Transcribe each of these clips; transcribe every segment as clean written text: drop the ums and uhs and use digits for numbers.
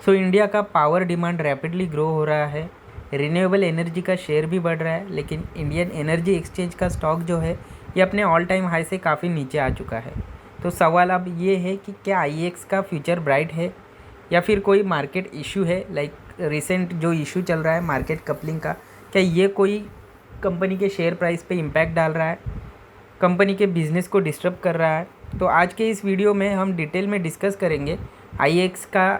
India का power demand rapidly grow हो रहा है, रिन्यूएबल एनर्जी का शेयर भी बढ़ रहा है, लेकिन इंडियन एनर्जी एक्सचेंज का स्टॉक जो है ये अपने ऑल टाइम हाई से काफ़ी नीचे आ चुका है। तो सवाल अब ये है कि क्या आईएक्स का फ्यूचर ब्राइट है या फिर कोई मार्केट इशू है, लाइक रिसेंट जो इशू चल रहा है मार्केट कपलिंग का, क्या ये कोई कंपनी के शेयर प्राइस पे इम्पैक्ट डाल रहा है, कंपनी के बिजनेस को डिस्टर्ब कर रहा है। तो आज के इस वीडियो में हम डिटेल में डिस्कस करेंगे आईएक्स का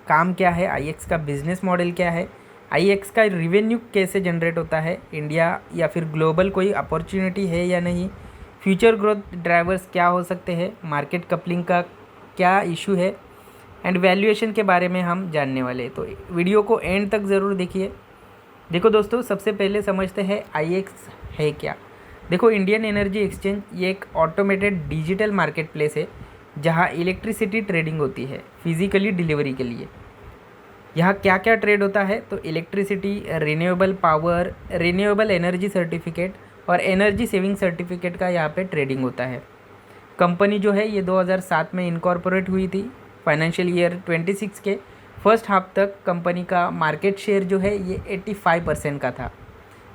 काम क्या है, आईएक्स का बिजनेस मॉडल क्या है, आईएक्स का रिवेन्यू कैसे जनरेट होता है, इंडिया या फिर ग्लोबल कोई अपॉर्चुनिटी है या नहीं, फ्यूचर ग्रोथ ड्राइवर्स क्या हो सकते हैं, मार्केट कपलिंग का क्या इशू है एंड वैल्यूएशन के बारे में हम जानने वाले हैं। तो वीडियो को एंड तक ज़रूर देखिए। देखो दोस्तों, सबसे पहले समझते हैं आईएक्स है क्या। देखो, इंडियन एनर्जी एक्सचेंज ये एक ऑटोमेटेड डिजिटल मार्केट प्लेस है जहाँ इलेक्ट्रिसिटी ट्रेडिंग होती है फिजिकली डिलीवरी के लिए। यहाँ क्या क्या ट्रेड होता है, तो electricity, renewable power, renewable energy certificate और एनर्जी सेविंग सर्टिफिकेट का यहाँ पे ट्रेडिंग होता है। कंपनी जो है ये 2007 में इनकॉर्पोरेट हुई थी। फाइनेंशियल ईयर 26 के फर्स्ट हाफ तक कंपनी का मार्केट शेयर जो है ये 85% का था।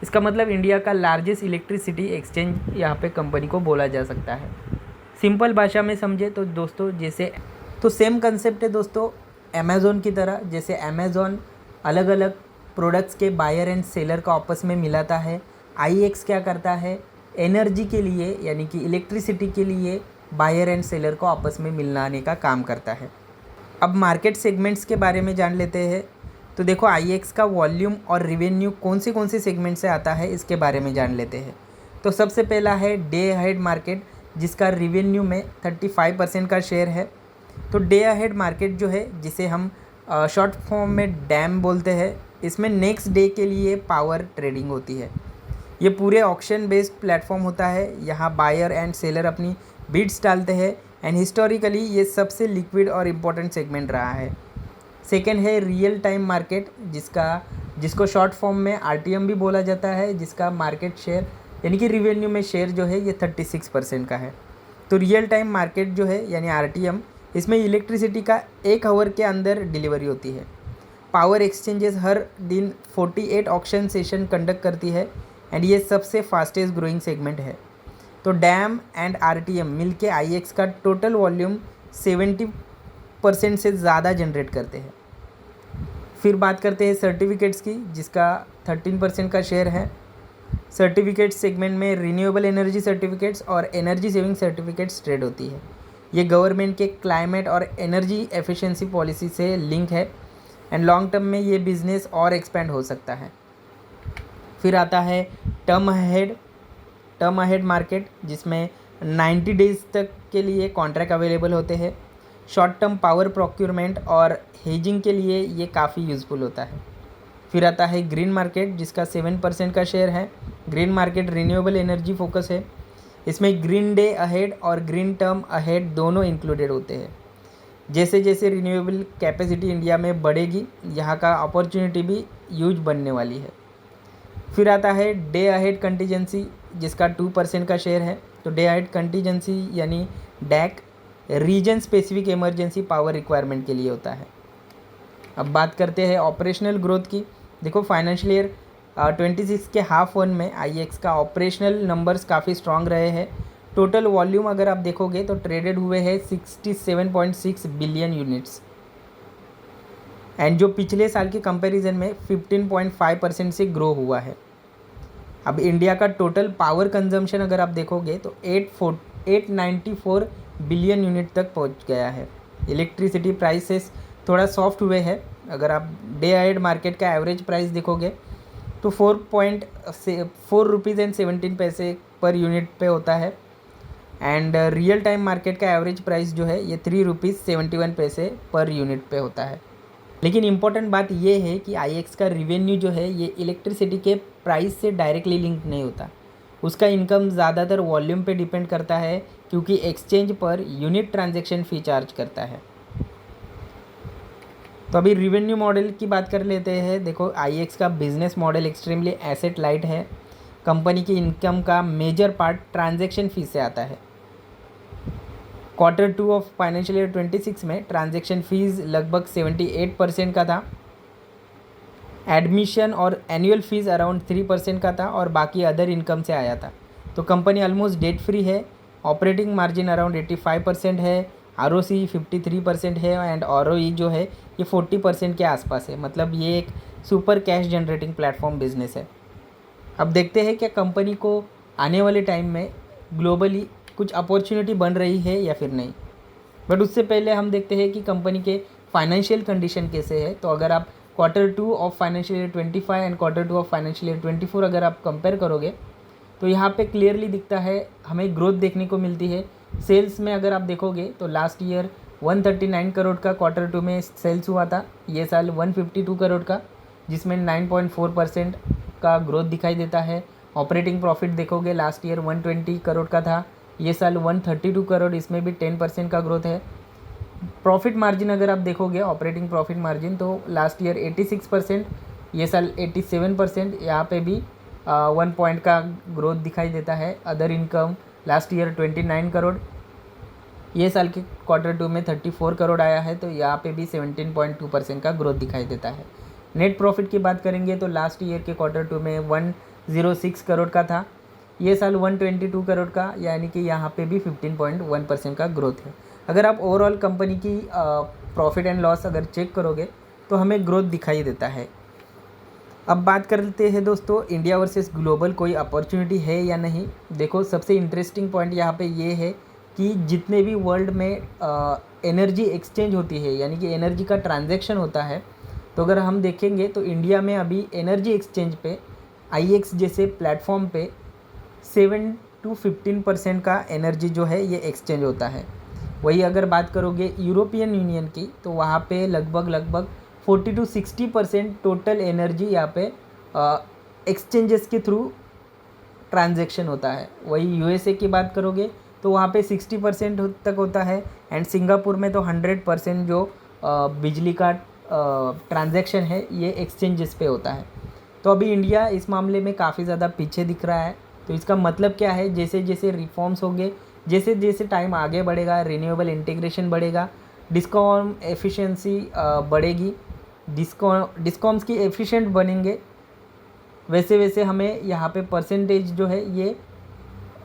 इसका मतलब इंडिया का लार्जेस्ट इलेक्ट्रिसिटी एक्सचेंज यहाँ पे कंपनी को बोला जा सकता है। सिंपल भाषा में समझे तो दोस्तों, जैसे तो सेम कंसेप्ट है दोस्तों अमेज़ॉन की तरह। जैसे अमेज़ॉन अलग अलग प्रोडक्ट्स के बायर एंड सेलर को आपस में मिलाता है, आईएक्स क्या करता है, एनर्जी के लिए यानी कि इलेक्ट्रिसिटी के लिए बायर एंड सेलर को आपस में मिलाने का काम करता है। अब मार्केट सेगमेंट्स के बारे में जान लेते हैं। तो देखो, आईएक्स का वॉल्यूम और रिवेन्यू कौन से सेगमेंट से आता है इसके बारे में जान लेते हैं। तो सबसे पहला है डे अहेड मार्केट, जिसका रिवेन्यू में 35% का शेयर है। तो डे अहेड मार्केट जो है, जिसे हम शॉर्ट फॉर्म में डैम बोलते हैं, इसमें नेक्स्ट डे के लिए पावर ट्रेडिंग होती है। ये पूरे ऑक्शन बेस्ड प्लेटफॉर्म होता है। यहाँ बायर एंड सेलर अपनी बिड्स डालते हैं एंड हिस्टोरिकली ये सबसे लिक्विड और इम्पोर्टेंट सेगमेंट रहा है। सेकेंड है रियल टाइम मार्केट, जिसको शॉर्ट फॉर्म में आरटीएम भी बोला जाता है, जिसका मार्केट शेयर यानी कि रिवेन्यू में शेयर जो है ये 36% का है। तो रियल टाइम मार्केट जो है यानी आरटीएम, इसमें इलेक्ट्रिसिटी का 1 आवर के अंदर डिलीवरी होती है। पावर एक्सचेंजेस हर दिन 48 ऑक्शन सेशन कंडक्ट करती है एंड ये सबसे फास्टेस्ट ग्रोइंग सेगमेंट है। तो डैम एंड आरटीएम मिलके आईएक्स का टोटल वॉल्यूम 70% से ज़्यादा जनरेट करते हैं। फिर बात करते हैं सर्टिफिकेट्स की, जिसका 13% का शेयर है। सर्टिफिकेट्स सेगमेंट में रिन्यूएबल एनर्जी सर्टिफिकेट्स और एनर्जी सेविंग सर्टिफिकेट्स ट्रेड होती है। ये गवर्नमेंट के क्लाइमेट और एनर्जी एफिशिएंसी पॉलिसी से लिंक है एंड लॉन्ग टर्म में ये बिज़नेस और एक्सपेंड हो सकता है। फिर आता है टर्म अहेड मार्केट, जिसमें 90 डेज़ तक के लिए कॉन्ट्रैक्ट अवेलेबल होते हैं। शॉर्ट टर्म पावर प्रोक्योरमेंट और हेजिंग के लिए ये काफ़ी यूज़फुल होता है। फिर आता है ग्रीन मार्केट, जिसका 7% का शेयर है। Green market renewable energy focus है। इसमें ग्रीन डे अहेड और ग्रीन टर्म अहेड दोनों इंक्लूडेड होते हैं। जैसे जैसे रिन्यूएबल कैपेसिटी इंडिया में बढ़ेगी, यहाँ का अपॉर्चुनिटी भी यूज बनने वाली है। फिर आता है डे अहेड कंटीजेंसी, जिसका 2% का शेयर है। तो डे अहेड कंटीजेंसी यानी डैक region specific emergency power requirement के लिए होता है। अब बात करते हैं ऑपरेशनल ग्रोथ की। देखो, फाइनेंशियल ईयर 26 के हाफ वन में आईएक्स का ऑपरेशनल नंबर्स काफ़ी स्ट्रांग रहे हैं। टोटल वॉल्यूम अगर आप देखोगे तो ट्रेडेड हुए हैं 67.6 बिलियन यूनिट्स एंड जो पिछले साल के कंपैरिजन में 15.5% से ग्रो हुआ है। अब इंडिया का टोटल पावर कंजम्पशन अगर आप देखोगे तो 894 बिलियन यूनिट तक पहुंच गया है। इलेक्ट्रिसिटी प्राइसेस थोड़ा सॉफ्ट हुए हैं। अगर आप डे अहेड मार्केट का एवरेज प्राइस देखोगे तो 4 रुपीज़ एंड 17 पैसे पर यूनिट पे होता है एंड रियल टाइम मार्केट का एवरेज प्राइस जो है ये 3 रुपीज़ 71 पैसे पर यूनिट पे होता है। लेकिन इम्पॉर्टेंट बात ये है कि आईएक्स का रिवेन्यू जो है ये इलेक्ट्रिसिटी के प्राइस से डायरेक्टली लिंक नहीं होता। उसका इनकम ज़्यादातर वॉल्यूम पे डिपेंड करता है, क्योंकि एक्सचेंज पर यूनिट ट्रांजैक्शन फ़ी चार्ज करता है। तो अभी रिवेन्यू मॉडल की बात कर लेते हैं। देखो, आईएक्स का business model extremely asset light है। कंपनी की इनकम का मेजर पार्ट ट्रांजैक्शन फ़ी से आता है। Q2 ऑफ फाइनेंशियल ईयर 26 में ट्रांजैक्शन फीस लगभग 78% का था, एडमिशन और एनुअल फीस अराउंड 3% का था और बाकी अदर इनकम से आया था। तो कंपनी ऑलमोस्ट डेट फ्री है, ऑपरेटिंग मार्जिन अराउंड 85% है, ROC 53% है एंड ROE जो है ये 40% के आसपास है। मतलब ये एक super cash generating platform business है। अब देखते हैं क्या कंपनी को आने वाले टाइम में ग्लोबली कुछ अपॉर्चुनिटी बन रही है या फिर नहीं। बट उससे पहले हम देखते हैं कि कंपनी के फाइनेंशियल कंडीशन कैसे है। तो अगर आप Q2 of financial year 25 and Q2 of financial year 24 अगर आप कंपेयर करोगे तो यहाँ पे क्लियरली दिखता है, हमें ग्रोथ देखने को मिलती है। सेल्स में अगर आप देखोगे तो लास्ट ईयर 139 करोड़ का Q2 में सेल्स हुआ था, ये साल 152 करोड़ का, जिसमें 9.4% का ग्रोथ दिखाई देता है। ऑपरेटिंग प्रॉफिट देखोगे लास्ट ईयर 120 करोड़ का था, ये साल 132 करोड़, इसमें भी 10% का ग्रोथ है। प्रॉफिट मार्जिन अगर आप देखोगे ऑपरेटिंग प्रॉफिट मार्जिन तो लास्ट ईयर 86%, ये साल 87%, यहाँ पे भी 1 पॉइंट का ग्रोथ दिखाई देता है। Other income last year 29 crore, ये साल के Q2 में 34 करोड़ आया है, तो यहाँ पे भी 17.2% का ग्रोथ दिखाई देता है। नेट प्रॉफिट की बात करेंगे तो लास्ट ईयर के Q2 में 106 करोड़ का था, ये साल 122 करोड़ का, यानी कि यहाँ पे भी 15.1% का ग्रोथ है। अगर आप ओवरऑल कंपनी की प्रॉफिट एंड लॉस अगर चेक करोगे तो हमें ग्रोथ दिखाई देता है। अब बात करते हैं दोस्तों, इंडिया वर्सेस ग्लोबल कोई अपॉर्चुनिटी है या नहीं। देखो सबसे इंटरेस्टिंग पॉइंट यहाँ पे ये है कि जितने भी वर्ल्ड में एनर्जी एक्सचेंज होती है, यानी कि एनर्जी का ट्रांजैक्शन होता है, तो अगर हम देखेंगे तो इंडिया में अभी एनर्जी एक्सचेंज पे IEX जैसे प्लेटफॉर्म पे 7 to 15% का एनर्जी जो है ये एक्सचेंज होता है। वही अगर बात करोगे यूरोपियन यूनियन की तो वहाँ पे लगभग 40 to 60% टोटल एनर्जी यहाँ पे एक्सचेंजेस के थ्रू ट्रांजैक्शन होता है। वही USA की बात करोगे तो वहाँ पे 60% तक होता है एंड सिंगापुर में तो 100% जो बिजली का ट्रांजैक्शन है ये एक्सचेंजेस पे होता है। तो अभी इंडिया इस मामले में काफ़ी ज़्यादा पीछे दिख रहा है। तो इसका मतलब क्या है, जैसे जैसे रिफॉर्म्स होंगे, जैसे जैसे टाइम आगे बढ़ेगा, रिन्यूएबल इंटीग्रेशन बढ़ेगा, डिस्कॉम एफिशिएंसी बढ़ेगी, डिस्कॉम्स की एफिशिएंट बनेंगे, वैसे वैसे हमें यहाँ पे परसेंटेज जो है ये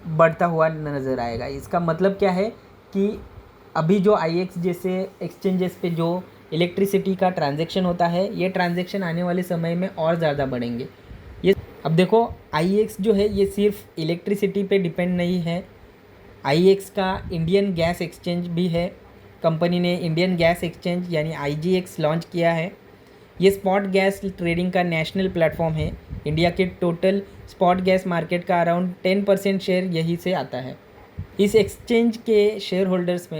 बढ़ता हुआ नज़र आएगा। इसका मतलब क्या है कि अभी जो IEX जैसे एक्सचेंजेस पे जो इलेक्ट्रिसिटी का ट्रांजैक्शन होता है, ये ट्रांजैक्शन आने वाले समय में और ज़्यादा बढ़ेंगे। ये अब देखो IEX जो है ये सिर्फ इलेक्ट्रिसिटी पे डिपेंड नहीं है, IEX का इंडियन गैस एक्सचेंज भी है। कंपनी ने इंडियन गैस एक्सचेंज यानी IGX लॉन्च किया है। ये स्पॉट गैस ट्रेडिंग का नेशनल प्लेटफॉर्म है। इंडिया के टोटल स्पॉट गैस मार्केट का अराउंड 10% शेयर यहीं से आता है। इस एक्सचेंज के शेयर होल्डर्स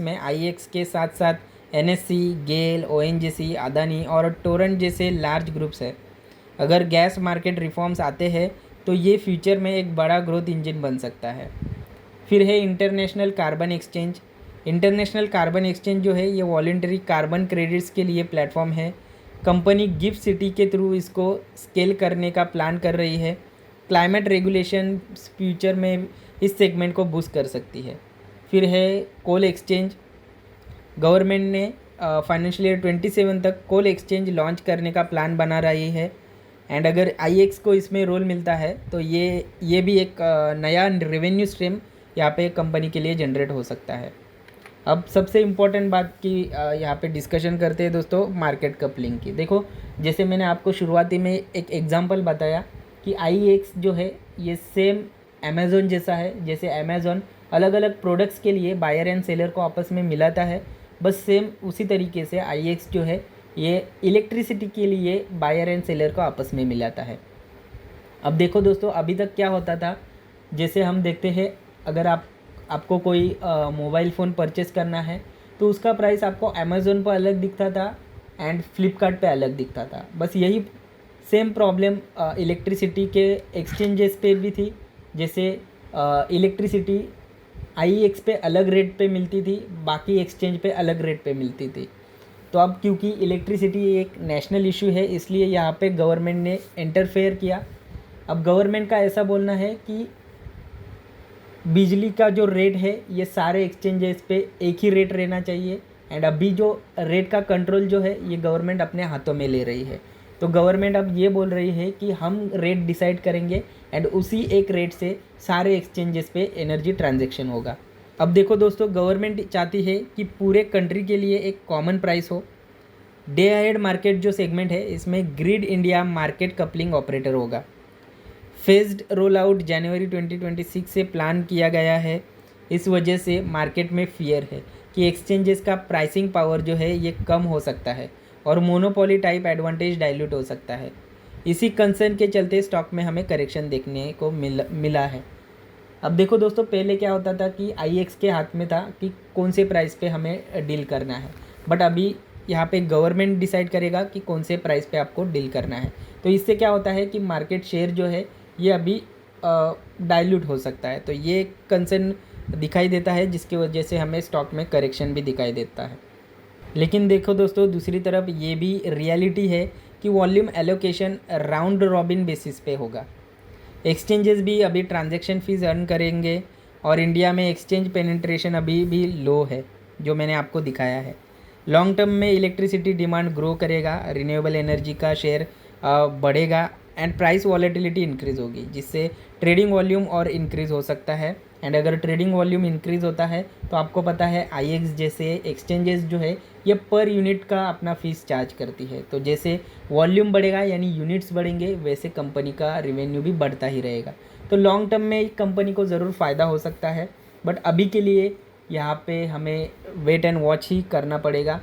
में IEX के साथ साथ NSE, गेल, ONGC, अदानी और टोरेंट जैसे लार्ज ग्रुप्स है। अगर गैस मार्केट रिफॉर्म्स आते हैं तो ये फ्यूचर में एक बड़ा ग्रोथ इंजन बन सकता है। फिर है international carbon exchange. International carbon exchange जो है ये वॉलंटरी कार्बन क्रेडिट्स के लिए प्लेटफॉर्म है। कंपनी गिफ्ट सिटी के थ्रू इसको स्केल करने का प्लान कर रही है। क्लाइमेट रेगुलेशन फ्यूचर में इस सेगमेंट को बूस्ट कर सकती है। फिर है कोल एक्सचेंज। गवर्नमेंट ने फाइनेंशियल ईयर 27 तक कोल एक्सचेंज लॉन्च करने का प्लान बना रही है एंड अगर IEX को इसमें रोल मिलता है तो ये भी एक नया रेवेन्यू स्ट्रीम यहाँ पे कंपनी के लिए जनरेट हो सकता है। अब सबसे इम्पोर्टेंट बात की यहाँ पे डिस्कशन करते हैं दोस्तों मार्केट कपलिंग की। देखो जैसे मैंने आपको शुरुआती में एक एग्जांपल बताया कि IEX जो है ये सेम अमेज़ॉन जैसा है। जैसे अमेज़ॉन अलग अलग प्रोडक्ट्स के लिए बायर एंड सेलर को आपस में मिलाता है, बस सेम उसी तरीके से IEX जो है ये इलेक्ट्रिसिटी के लिए बायर एंड सेलर को आपस में मिलाता है। अब देखो दोस्तों अभी तक क्या होता था, जैसे हम देखते हैं अगर आपको कोई मोबाइल फ़ोन परचेस करना है तो उसका प्राइस आपको अमेज़ॉन पर अलग दिखता था एंड फ्लिपकार्ट पे अलग दिखता था। बस यही सेम प्रॉब्लम इलेक्ट्रिसिटी के एक्सचेंजेस पे भी थी। जैसे इलेक्ट्रिसिटी IEX पे अलग रेट पे मिलती थी, बाकी एक्सचेंज पे अलग रेट पे मिलती थी। तो अब क्योंकि इलेक्ट्रिसिटी एक नेशनल इशू है इसलिए यहाँ पे गवर्नमेंट ने इंटरफेयर किया। अब गवर्नमेंट का ऐसा बोलना है कि बिजली का जो रेट है ये सारे एक्सचेंजेस पे एक ही रेट रहना चाहिए। एंड अभी जो रेट का कंट्रोल जो है ये गवर्नमेंट अपने हाथों में ले रही है। तो गवर्नमेंट अब ये बोल रही है कि हम रेट डिसाइड करेंगे एंड उसी एक रेट से सारे एक्सचेंजेस पे एनर्जी ट्रांजैक्शन होगा। अब देखो दोस्तों, गवर्नमेंट चाहती है कि पूरे कंट्री के लिए एक कॉमन प्राइस हो। डे अहेड मार्केट जो सेगमेंट है इसमें grid India market coupling operator होगा। फेज्ड रोल आउट जनवरी 2026 से प्लान किया गया है। इस वजह से मार्केट में फियर है कि एक्सचेंजेस का प्राइसिंग पावर जो है ये कम हो सकता है और मोनोपोली टाइप एडवांटेज डाइल्यूट हो सकता है। इसी कंसर्न के चलते स्टॉक में हमें करेक्शन देखने को मिला है। अब देखो दोस्तों, पहले क्या होता था कि आईएक्स के हाथ में था कि कौन से प्राइस पे हमें डील करना है, बट अभी यहाँ पे गवर्नमेंट डिसाइड करेगा कि कौन से प्राइस पे आपको डील करना है। तो इससे क्या होता है कि मार्केट शेयर जो है ये अभी डाइल्यूट हो सकता है। तो ये कंसर्न दिखाई देता है जिसकी वजह से हमें स्टॉक में करेक्शन भी दिखाई देता है। लेकिन देखो दोस्तों, दूसरी तरफ ये भी रियलिटी है कि volume allocation round robin basis पे होगा। एक्सचेंजेस भी अभी ट्रांजैक्शन फीस अर्न करेंगे और इंडिया में एक्सचेंज पेनिट्रेशन अभी भी लो है जो मैंने आपको दिखाया है। लॉन्ग टर्म में इलेक्ट्रिसिटी डिमांड ग्रो करेगा, रिन्यूएबल एनर्जी का शेयर बढ़ेगा एंड प्राइस वॉलेटिलिटी इंक्रीज़ होगी, जिससे ट्रेडिंग वॉल्यूम और इंक्रीज़ हो सकता है। एंड अगर ट्रेडिंग वॉल्यूम इंक्रीज़ होता है तो आपको पता है आईएक्स जैसे एक्सचेंजेस जो है ये पर यूनिट का अपना फीस चार्ज करती है। तो जैसे वॉल्यूम बढ़ेगा यानी यूनिट्स बढ़ेंगे वैसे कंपनी का रिवेन्यू भी बढ़ता ही रहेगा। तो लॉन्ग टर्म में कंपनी को ज़रूर फ़ायदा हो सकता है, बट अभी के लिए यहाँ पे हमें वेट एंड वॉच ही करना पड़ेगा।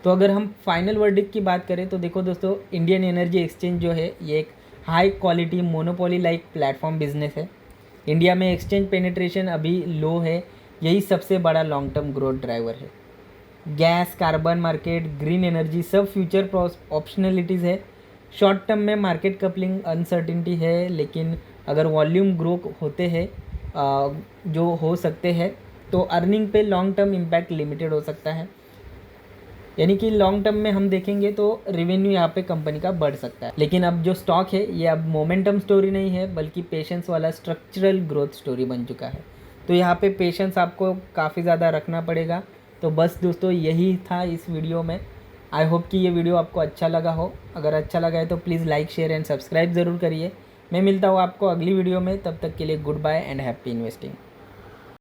तो अगर हम फाइनल वर्डिक्ट की बात करें तो देखो दोस्तों, इंडियन एनर्जी एक्सचेंज जो है ये एक high quality monopoly like platform business है। इंडिया में एक्सचेंज पेनिट्रेशन अभी लो है, यही सबसे बड़ा लॉन्ग टर्म ग्रोथ ड्राइवर है। Gas, carbon market, green energy सब फ्यूचर ऑप्शनलिटीज़ है। शॉर्ट टर्म में मार्केट कपलिंग अनसर्टिनिटी है, लेकिन अगर वॉल्यूम ग्रो होते हैं जो हो सकते हैं तो अर्निंग पे लॉन्ग टर्म इम्पैक्ट लिमिटेड हो सकता है। यानी कि लॉन्ग टर्म में हम देखेंगे तो रेवेन्यू यहाँ पे कंपनी का बढ़ सकता है। लेकिन अब जो स्टॉक है ये अब मोमेंटम स्टोरी नहीं है बल्कि पेशेंस वाला स्ट्रक्चरल ग्रोथ स्टोरी बन चुका है। तो यहाँ पे पेशेंस आपको काफ़ी ज़्यादा रखना पड़ेगा। तो बस दोस्तों यही था इस वीडियो में। आई होप कि ये वीडियो आपको अच्छा लगा हो। अगर अच्छा लगा है तो please like, share and subscribe ज़रूर करिए। मैं मिलता हूँ आपको अगली वीडियो में, तब तक के लिए goodbye and happy investing.